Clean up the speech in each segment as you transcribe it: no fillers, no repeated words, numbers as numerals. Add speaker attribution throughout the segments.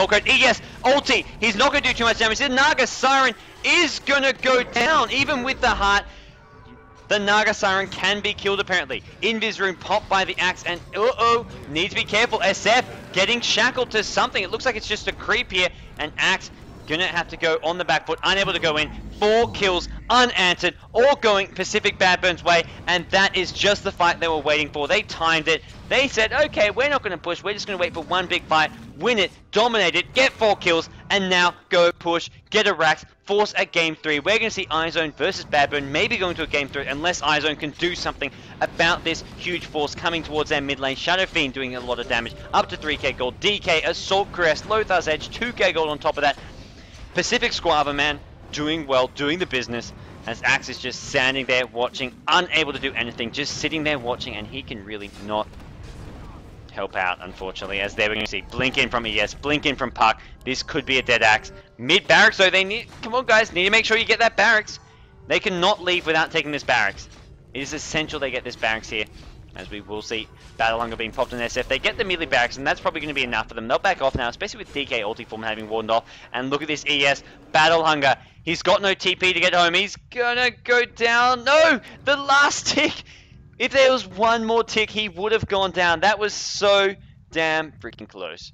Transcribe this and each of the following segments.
Speaker 1: Soul Code. Yes, ulti. He's not going to do too much damage. The Naga Siren is going to go down, even with the heart. The Naga Siren can be killed apparently. Invis Rune popped by the axe, and needs to be careful. SF getting shackled to something. It looks like it's just a creep here, and axe gonna have to go on the back foot, unable to go in. 4 kills unanswered, all going Pcfc.BadBurn's way, and that is just the fight they were waiting for. They timed it. They said, okay, we're not going to push, we're just going to wait for one big fight, win it, dominate it, get 4 kills, and now go push, get a Rax, force a game 3. We're going to see iZONE versus BadBurn, maybe going to a game 3, unless iZONE can do something about this huge force coming towards their mid lane. Shadow Fiend doing a lot of damage, up to 3k gold, DK, Assault Crest, Lothar's Edge, 2k gold on top of that. Pacific Squaver, man, doing well, doing the business, as Axe is just standing there watching, unable to do anything, just sitting there watching, and he can really not help out, unfortunately, as there we're going to see blink in from ES, blink in from Puck. This could be a dead Axe. Mid barracks, though, they need, come on guys, need to make sure you get that barracks. They cannot leave without taking this barracks. It is essential they get this barracks here, as we will see Battle Hunger being popped in SF. They get the melee barracks, and that's probably going to be enough for them. They'll back off now, especially with DK ulti form having warned off. And look at this ES, Battle Hunger. He's got no TP to get home. He's gonna go down. No! The last tick! If there was one more tick, he would have gone down. That was so damn freaking close.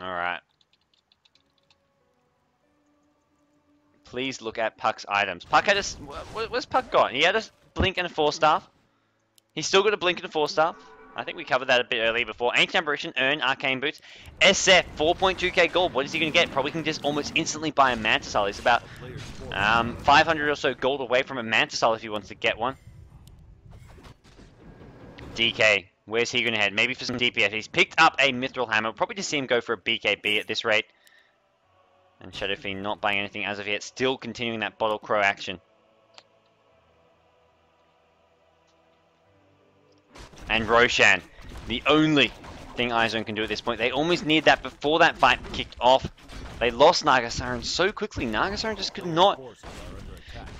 Speaker 1: Alright. Please look at Puck's items. Puck had a... What's Puck got? He had a blink and a 4-staff. He's still got a blink and a 4-staff. I think we covered that a bit earlier before. Ancient Apparition, earn Arcane Boots. SF, 4.2k gold. What is he going to get? Probably can just almost instantly buy a Mantisal. He's about 500 or so gold away from a Mantisal if he wants to get one. DK, where's he going to head? Maybe for some DPS. He's picked up a Mithril Hammer. We'll probably just see him go for a BKB at this rate. And Shadow Fiend not buying anything as of yet. Still continuing that Bottle Crow action. And Roshan, the only thing iZONE can do at this point. They almost need that before that fight kicked off. They lost Naga Siren so quickly. Naga Siren just could not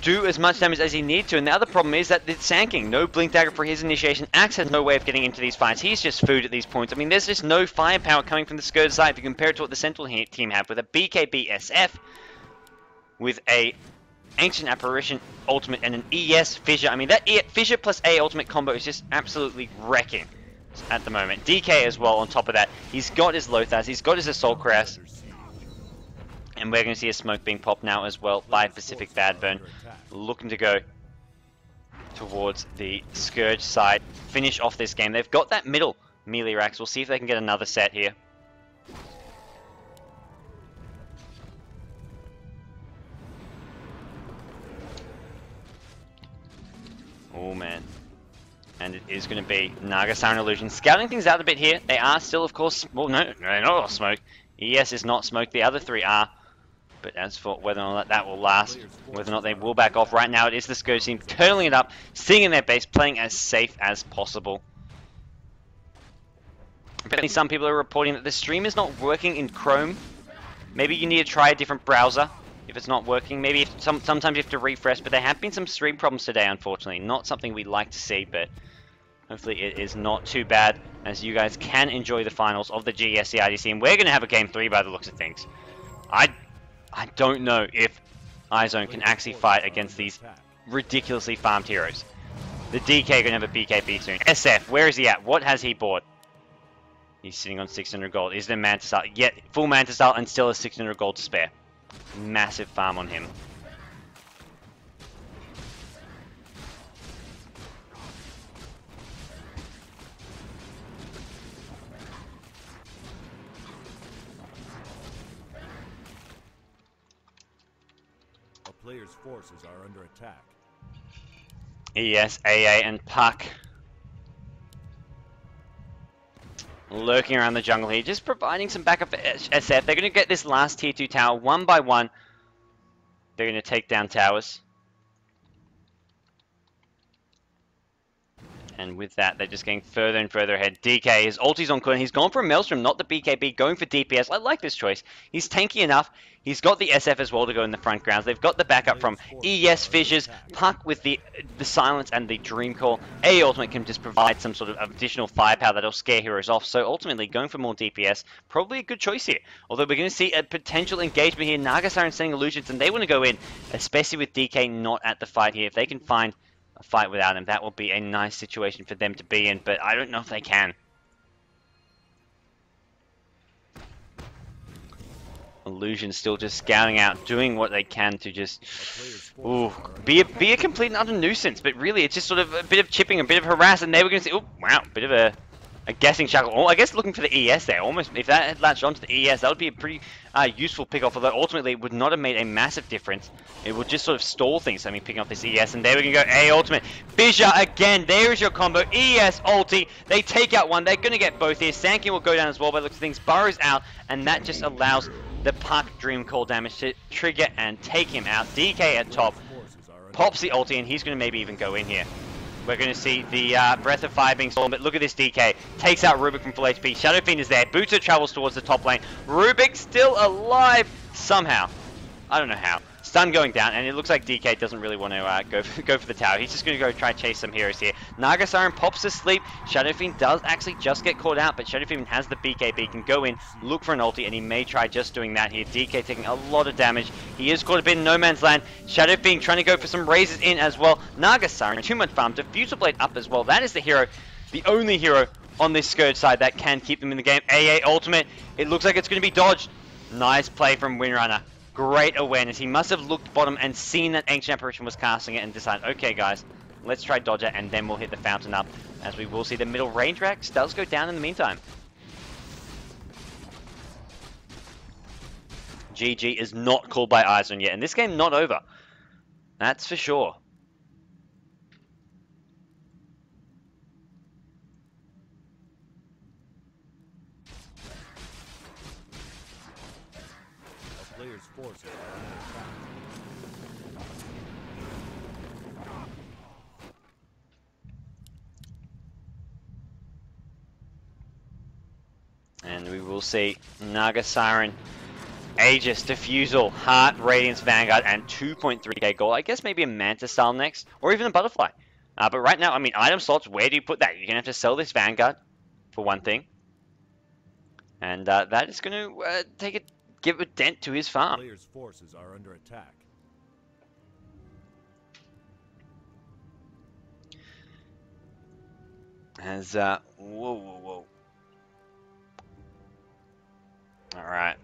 Speaker 1: do as much damage as he needed to. And the other problem is that it's Sanking. No Blink Dagger for his initiation. Axe has no way of getting into these fights. He's just food at these points. I mean, there's just no firepower coming from the Scourge side if you compare it to what the Sentinel team have with a BKB SF, with a Ancient Apparition ultimate and an ES Fissure. I mean, that Fissure plus A ultimate combo is just absolutely wrecking at the moment. DK as well on top of that. He's got his Lothars, he's got his Assault Crest. And we're going to see a smoke being popped now as well by Pcfc.BadBurn. Looking to go towards the Scourge side. Finish off this game. They've got that middle melee racks. We'll see if they can get another set here. Oh man. And it is going to be Naga Siren Illusion scouting things out a bit here. They are still, of course, well, no, they're not all smoke. ES is not smoke. The other three are. But as for whether or not that will last, whether or not they will back off, right now it is the Scourge team turtling it up, sitting in their base, playing as safe as possible. Apparently some people are reporting that the stream is not working in Chrome. Maybe you need to try a different browser if it's not working. Maybe if sometimes you have to refresh, but there have been some stream problems today, unfortunately. Not something we'd like to see, but hopefully it is not too bad, as you guys can enjoy the finals of the GEST IDC. And we're going to have a Game 3 by the looks of things. I don't know if iZONE can actually fight against these ridiculously farmed heroes. The DK going to have a BKB soon. SF, where is he at? What has he bought? He's sitting on 600 gold. Is there Mantisal? Yet full Mantisal and still has 600 gold to spare. Massive farm on him.
Speaker 2: Players' forces are under attack.
Speaker 1: ES, AA, and Puck lurking around the jungle here, just providing some backup for SF. They're going to get this last tier 2 tower one by one. They're going to take down towers. And with that, they're just getting further and further ahead. DK, his ulti's on corner. He's gone for a Maelstrom, not the BKB, going for DPS. I like this choice. He's tanky enough. He's got the SF as well to go in the front grounds. They've got the backup from ES Fissures, Puck with the Silence and the Dream Call. A Ultimate can just provide some sort of additional firepower that'll scare heroes off. So ultimately, going for more DPS, probably a good choice here. Although we're going to see a potential engagement here. Naga Siren sending illusions, and they want to go in, especially with DK not at the fight here. If they can find a fight without him, that will be a nice situation for them to be in, but I don't know if they can. Illusion still just scouting out, doing what they can to just be a complete and utter nuisance, but really it's just sort of a bit of chipping, a bit of harass, and they were going to say, oh wow, bit of a guessing shackle. Oh, I guess looking for the ES there. Almost, if that had latched onto the ES, that would be a pretty useful pick-off, although ultimately it would not have made a massive difference. It would just sort of stall things, I mean, picking up this ES, and there we can go, A Ultimate. Fissure again, there is your combo, ES ulti. They take out one, they're going to get both here. Sankin will go down as well by the looks of things. Burrow's out, and that just allows the Puck Dream Call damage to trigger and take him out. DK at top, pops the ulti, and he's going to maybe even go in here. We're going to see the Breath of Fire being stolen, but look at this DK. Takes out Rubik from full HP. Shadow Fiend is there. Butcher travels towards the top lane. Rubik still alive somehow. I don't know how. Stun going down, and it looks like DK doesn't really want to go for the tower. He's just going to go try chase some heroes here. Naga Siren pops to sleep. Shadow Fiend does actually just get caught out, but Shadow Fiend has the BKB, can go in, look for an ulti, and he may try just doing that here. DK taking a lot of damage. He is caught a bit in no man's land. Shadow Fiend trying to go for some raises in as well. Naga Siren, too much farm. Diffusal Blade up as well. That is the hero, the only hero on this Scourge side that can keep them in the game. AA Ultimate. It looks like it's going to be dodged. Nice play from Windrunner. Great awareness. He must have looked bottom and seen that Ancient Apparition was casting it and decided, okay guys, let's try dodge it, and then we'll hit the fountain up, as we will see the middle range racks does go down in the meantime. GG is not called by iZONE yet, and this game not over. That's for sure.
Speaker 2: Player's forces are under attack.
Speaker 1: And we will see Naga Siren, Aegis, Diffusal, Heart, Radiance, Vanguard, and 2.3k gold. I guess maybe a Manta style next, or even a Butterfly. But right now, I mean, item slots, where do you put that? You're going to have to sell this Vanguard, for one thing. And that is going to give a dent to his farm.
Speaker 2: Player's forces are under attack.
Speaker 1: As whoa. Alright.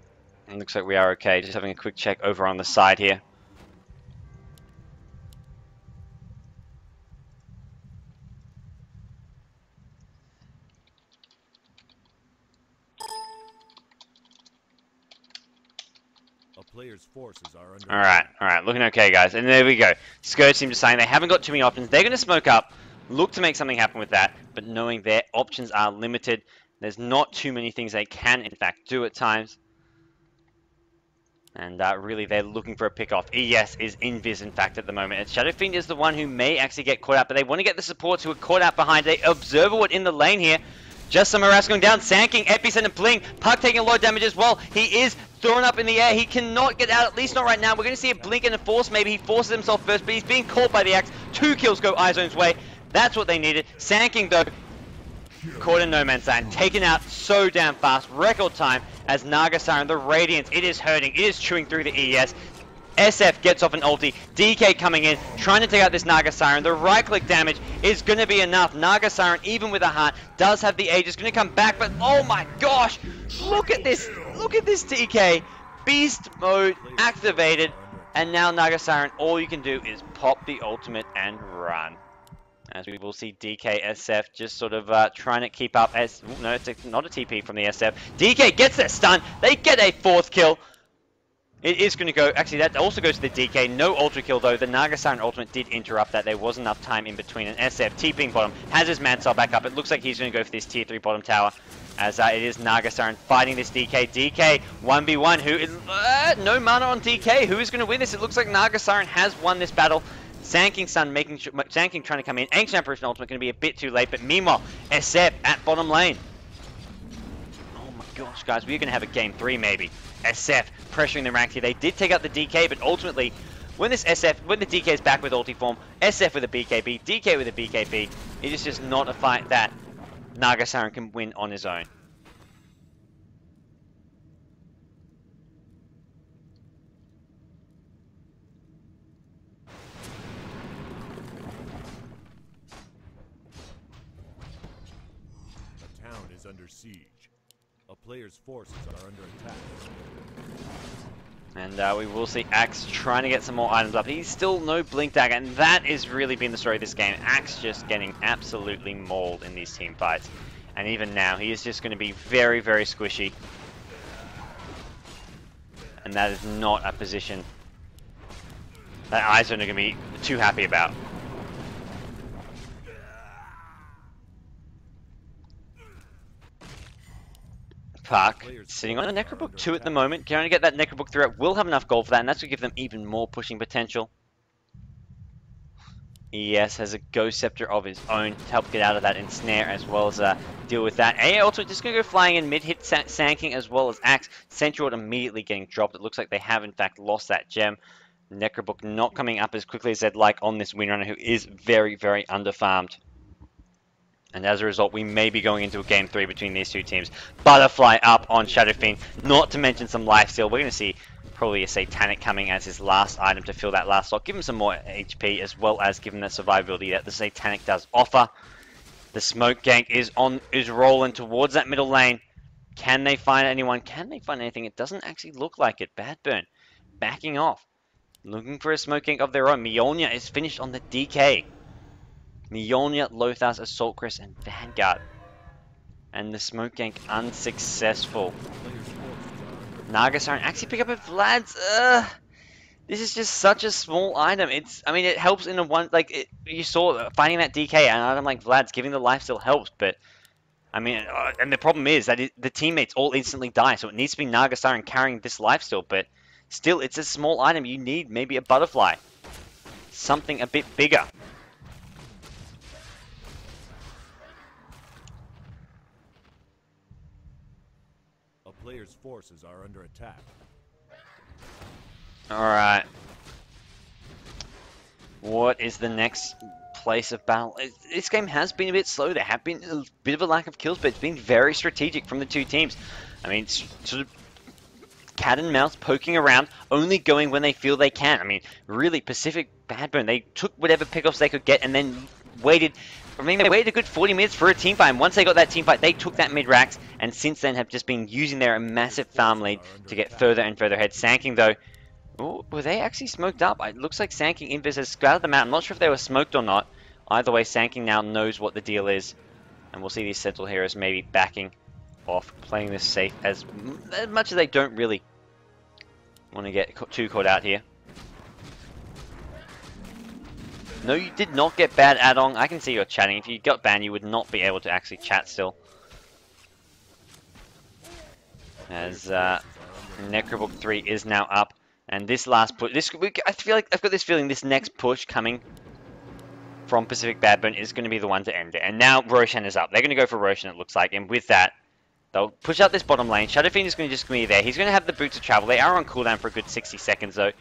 Speaker 1: It looks like we are okay. Just having a quick check over on the side here.
Speaker 2: Player's forces are under
Speaker 1: Alright, looking okay, guys. And there we go. Scourge seems to say they haven't got too many options. They're going to smoke up, look to make something happen with that, but knowing their options are limited, there's not too many things they can, in fact, do at times. And really, they're looking for a pick-off. ES is invis, in fact, at the moment. And Shadow Fiend is the one who may actually get caught out, but they want to get the supports who are caught out behind. They observe what in the lane here. Just some harass going down. Sanking, Epicenter, Bling. Puck taking a lot of damage as well. He is thrown up in the air. He cannot get out, at least not right now. We're going to see a Blink and a Force. Maybe he forces himself first, but he's being caught by the axe. 2 kills go iZONE's way. That's what they needed. Sanking, though, caught in no man's land. Taken out so damn fast. Record time as Naga Siren, the Radiance, it is hurting. It is chewing through the ES. SF gets off an ulti. DK coming in, trying to take out this Naga Siren. The right-click damage is going to be enough. Naga Siren, even with a heart, does have the Aegis. Going to come back, but oh my gosh! Look at this! Look at this DK! Beast mode activated, and now Naga Siren, all you can do is pop the ultimate and run. As we will see DK SF just sort of trying to keep up as... no, it's not a TP from the SF. DK gets that stun. They get a 4th kill. It is going to go... actually, that also goes to the DK. No ultra kill, though. The Naga Siren ultimate did interrupt that. There was enough time in between. And SF, TPing bottom, has his Mansell back up. It looks like he's going to go for this tier 3 bottom tower. As it is Naga Siren fighting this DK. DK, 1v1. No mana on DK. Who is going to win this? It looks like Naga Siren has won this battle. Sand King trying to come in. Ancient Apparition Ultimate going to be a bit too late, but meanwhile, SF at bottom lane. Oh my gosh, guys, we're going to have a game 3 maybe. SF pressuring the rank here. They did take out the DK, but ultimately, when the DK is back with ulti form, SF with a BKB, DK with a BKB, it is just not a fight that Naga Siren can win on his own.
Speaker 2: The town is under siege. A player's forces are under attack.
Speaker 1: And we will see Axe trying to get some more items up. He's still no Blink Dagger, and that has really been the story of this game. Axe just getting absolutely mauled in these team fights. And even now, he is just going to be very, very squishy. And that is not a position that iZONE are going to be too happy about. Park sitting on a Necrobook 2 at the moment. Can only get that Necrobook 3 out. Will have enough gold for that, and that's going to give them even more pushing potential. ES has a Ghost Scepter of his own to help get out of that ensnare as well as deal with that. AA Ultimate just going to go flying in mid, hit Sand King as well as Axe. Central immediately getting dropped. It looks like they have in fact lost that gem. Necrobook not coming up as quickly as they'd like on this Windrunner, who is very, very underfarmed. And as a result, we may be going into a game 3 between these two teams. Butterfly up on Shadow Fiend, not to mention some lifesteal. We're going to see probably a Satanic coming as his last item to fill that last slot. Give him some more HP as well as give him the survivability that the Satanic does offer. The smoke gank is rolling towards that middle lane. Can they find anyone? Can they find anything? It doesn't actually look like it. BadBurn backing off. Looking for a smoke gank of their own. Mjolnir is finished on the DK. Mjolnir, Lothar, Assault Crest, and Vanguard. And the smoke gank unsuccessful. Naga Siren actually pick up a Vlad's. This is just such a small item. I mean, it helps in a one, like, you saw finding that DK, and an item like Vlad's giving the life still helps, but, I mean, and the problem is that the teammates all instantly die, so it needs to be Naga Siren carrying this life still, but still, it's a small item. You need maybe a butterfly. Something a bit bigger.
Speaker 2: Players' forces are under attack.
Speaker 1: Alright. What is the next place of battle? This game has been a bit slow. There have been a bit of a lack of kills, but it's been very strategic from the two teams. I mean, sort of cat and mouse poking around, only going when they feel they can. I mean, really, Pcfc.BadBurn, they took whatever pickoffs they could get and then waited. I mean, they waited a good 40 minutes for a team fight, and once they got that team fight, they took that mid-racks, and since then have just been using their massive farm lead to get further and further ahead. Sand King, though, ooh, were they actually smoked up? It looks like Sand King Invis has scouted them out. I'm not sure if they were smoked or not. Either way, Sand King now knows what the deal is, and we'll see these Sentinel Heroes maybe backing off, playing this safe as much as they don't really want to get too caught out here. No, you did not get banned, Adong. I can see you're chatting. If you got banned, you would not be able to actually chat still. As Necrobook 3 is now up. And this last push... I feel like I've got this feeling this next push coming from Pcfc.BadBurn is going to be the one to end it. And now Roshan is up. They're going to go for Roshan, it looks like. And with that, they'll push out this bottom lane. Shadow Fiend is going to just be there. He's going to have the boots of travel. They are on cooldown for a good 60 seconds, though.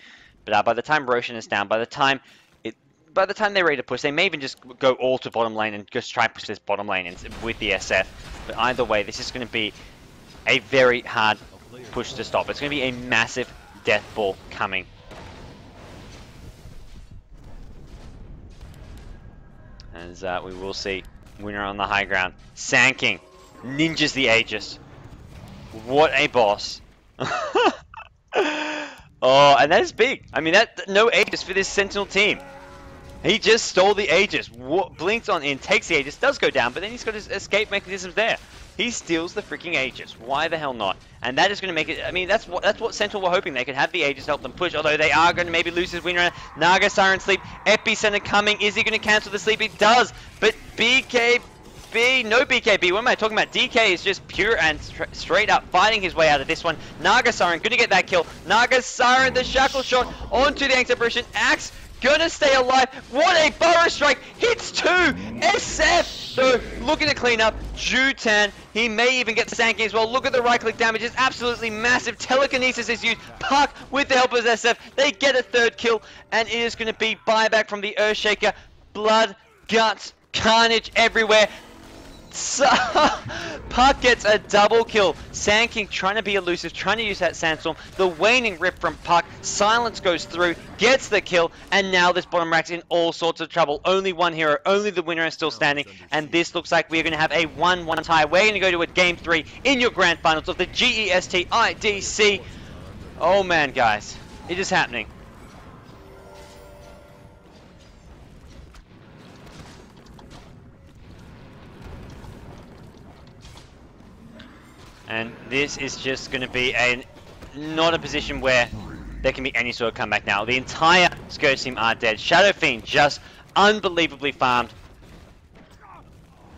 Speaker 1: But by the time Roshan is down, by the time they're ready to push, they may even just go all to bottom lane and just try and push this bottom lane with the SF. But either way, this is going to be a very hard push to stop. It's going to be a massive death ball coming. As we will see winner on the high ground. Sand King ninjas the Aegis. What a boss. Oh, and that is big. I mean, no Aegis for this Sentinel team. He just stole the Aegis, blinks on in, takes the Aegis, does go down, but then he's got his escape mechanisms there. He steals the freaking Aegis. Why the hell not? And that is going to make it, I mean, that's what Sentinel were hoping. They could have the Aegis help them push, although they are going to maybe lose his win run. Naga Siren sleep, Epicenter coming. Is he going to cancel the sleep? He does, but BKB, no BKB. What am I talking about? DK is just pure and straight up fighting his way out of this one. Naga Siren going to get that kill. Naga Siren, the shackle shot onto the Ancient Apparition. Axe gonna stay alive. What a burrow strike! Hits 2! SF, though, looking to clean up. Jutan, he may even get the Sanking as well. Look at the right-click damage. It's absolutely massive. Telekinesis is used. Puck, with the help of SF, they get a 3rd kill. And it is going to be buyback from the Earthshaker. Blood, guts, carnage everywhere. So, Puck gets a double kill. Sand King trying to be elusive, trying to use that Sandstorm. The waning rip from Puck. Silence goes through, gets the kill, and now this bottom rack's in all sorts of trouble. Only one hero, only the winner is still standing, and this looks like we're going to have a 1-1 tie. We're going to go to a Game 3 in your Grand Finals of the GEST IDC. Oh man, guys, it is happening. And this is just going to be not a position where there can be any sort of comeback now. The entire Scourge team are dead. Shadow Fiend just unbelievably farmed.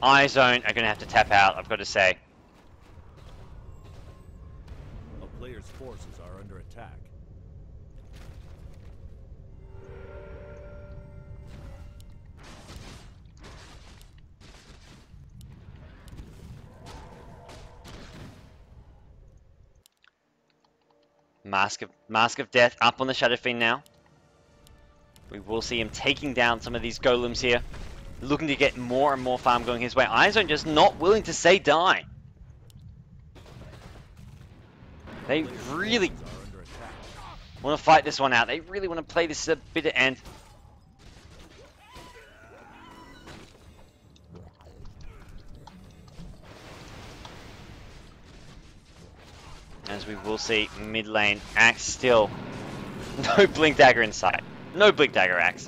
Speaker 1: iZONE are going to have to tap out, I've got to say.
Speaker 2: A player's forces are under attack.
Speaker 1: Mask of Death up on the Shadow Fiend now. We will see him taking down some of these golems here. Looking to get more and more farm going his way. iZONE just not willing to say die. They really want to fight this one out. They really want to play this a bit of end. As we will see, mid lane, Axe still. No Blink Dagger in sight. No Blink Dagger Axe.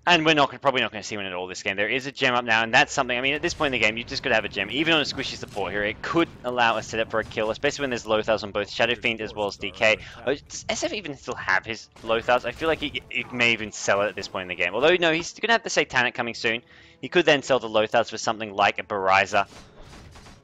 Speaker 1: And we're probably not going to see one at all this game. There is a gem up now, and that's something, I mean, at this point in the game, you just got to have a gem. Even on a squishy support here, it could allow a setup for a kill, especially when there's Lothars on both Shadow Fiend as well as DK. Does SF even still have his Lothars? I feel like he may even sell it at this point in the game. Although, no, he's going to have the Satanic coming soon. He could then sell the Lothars for something like a Baraiza.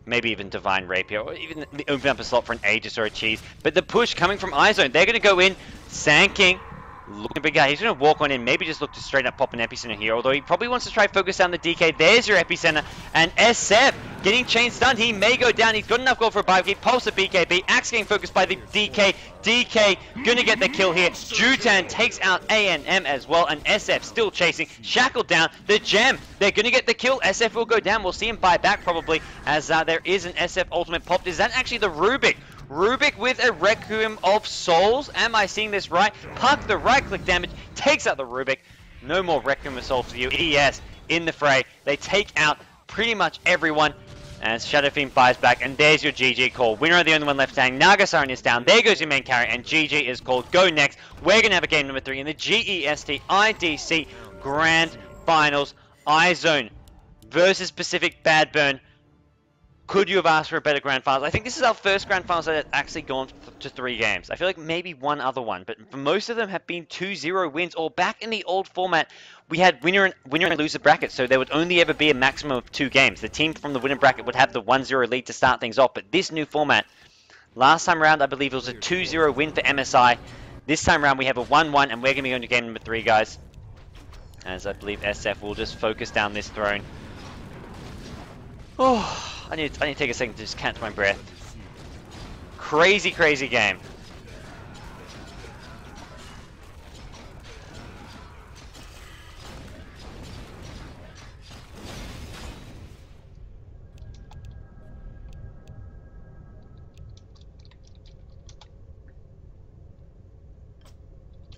Speaker 1: Maybe even Divine Rapier, or even open up a slot for an Aegis or a Cheese. But the push coming from iZONE, they're going to go in. Sand King, looking big guy. He's going to walk on in, maybe just look to straight up pop an Epicenter here, although he probably wants to try focus down the DK. There's your Epicenter, and SF getting chain stunned. He may go down. He's got enough gold for a biokeep. Pulse of BKB. Axe getting focused by the DK. DK going to get the kill here. Jutan takes out ANM as well, and SF still chasing. Shackled down. The gem. They're going to get the kill. SF will go down. We'll see him buy back probably, as there is an SF ultimate popped. Is that actually the Rubik? Rubik with a Requiem of Souls. Am I seeing this right? Puck the right-click damage. Takes out the Rubik. No more Requiem of Souls for you. ES in the fray. They take out pretty much everyone. As Shadow Fiend buys back, and there's your GG call. Winner are the only one left standing. Naga Siren is down. There goes your main carry, and GG is called. Go next. We're going to have a game number 3 in the GEST IDC Grand Finals. iZONE versus Pcfc.BadBurn. Could you have asked for a better Grand Finals? I think this is our first Grand Finals that have actually gone to 3 games. I feel like maybe one other one, but for most of them have been 2-0 wins, or back in the old format, we had winner and loser brackets, so there would only ever be a maximum of 2 games. The team from the winner bracket would have the 1-0 lead to start things off, but this new format, last time around I believe it was a 2-0 win for MSI. This time around we have a 1-1, and we're going to be going to game number 3, guys. As I believe SF will just focus down this throne. Oh, I need to take a second to just catch my breath. Crazy, crazy game.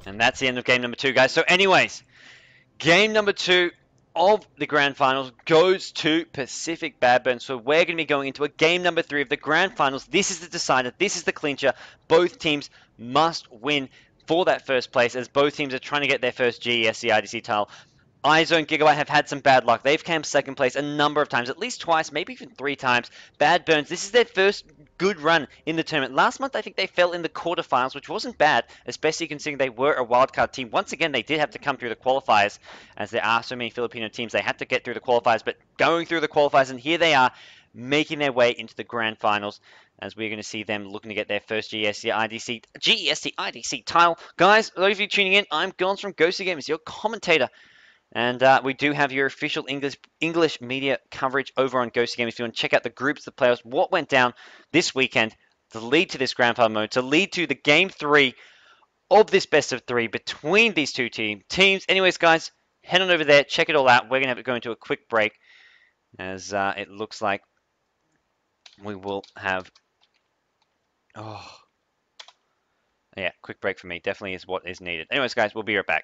Speaker 1: And that's the end of game number 2, guys. So anyways, game number 2 of the Grand Finals goes to Pcfc.BadBurn. So we're going to be going into a game number 3 of the Grand Finals. This is the decider. This is the clincher. Both teams must win for that first place, as both teams are trying to get their first GEST IDC title. iZONE.GIGABYTE have had some bad luck. They've come second place a number of times, at least twice, maybe even 3 times. BadBurns, this is their first good run in the tournament. Last month, I think they fell in the quarterfinals, which wasn't bad, especially considering they were a wildcard team. Once again, they did have to come through the qualifiers, as there are so many Filipino teams. They had to get through the qualifiers, but going through the qualifiers, and here they are, making their way into the Grand Finals. as we're going to see them looking to get their first GEST IDC title. Guys, those of you tuning in, I'm GoDz from GEST Game, your commentator. And we do have your official English media coverage over on GEST Game. If you want to check out the groups, the playoffs, what went down this weekend to lead to this grand final mode, to lead to the game 3 of this best of 3 between these two teams. Anyways, guys, head on over there, check it all out. We're going to go into a quick break, as it looks like we will have... Oh, yeah, quick break for me. Definitely is what is needed. Anyways, guys, we'll be right back.